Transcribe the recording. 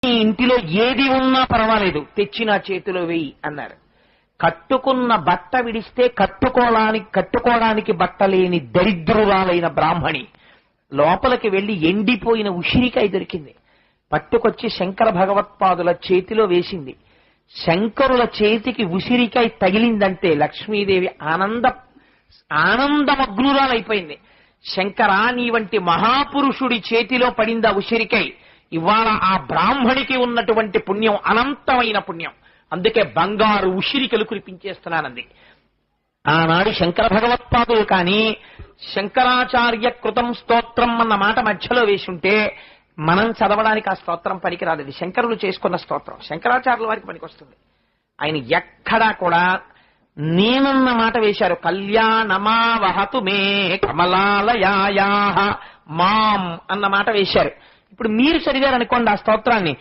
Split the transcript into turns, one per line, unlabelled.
నీ ఇంటిలో ఏది ఉన్నా పర్వాలేదు, తెచ్చి నా చేతిలో వేయి అన్నారు. కట్టుకున్న బట్ట విడిస్తే కట్టుకోవడానికి బట్ట లేని దరిద్రురాలైన బ్రాహ్మణి లోపలికి వెళ్లి ఎండిపోయిన ఉసిరికాయ దొరికింది, పట్టుకొచ్చి శంకర భగవత్పాదుల చేతిలో వేసింది. శంకరుల చేతికి ఉసిరికాయ తగిలిందంటే లక్ష్మీదేవి ఆనందమగ్నురాలైపోయింది. శంకరా, నీ వంటి మహాపురుషుడి చేతిలో పడిందా ఉసిరికాయ, ఇవాళ ఆ బ్రాహ్మణికి ఉన్నటువంటి పుణ్యం అనంతమైన పుణ్యం, అందుకే బంగారు ఉసిరికలు కురిపించేస్తున్నానంది. ఆనాడు శంకర భగవత్పాదులు కానీ శంకరాచార్య కృతం స్తోత్రం అన్న మాట మధ్యలో వేసుంటే మనం చదవడానికి ఆ స్తోత్రం పనికిరాదండి. శంకరులు చేసుకున్న స్తోత్రం శంకరాచార్యుల వారికి పనికొస్తుంది. ఆయన ఎక్కడా కూడా నేనన్న మాట వేశారు. కళ్యాణమావహతు మే కమలాలయాయాః మాం అన్న మాట వేశారు. ఇప్పుడు మీరు చదివారనుకోండి ఆ స్తోత్రాన్ని,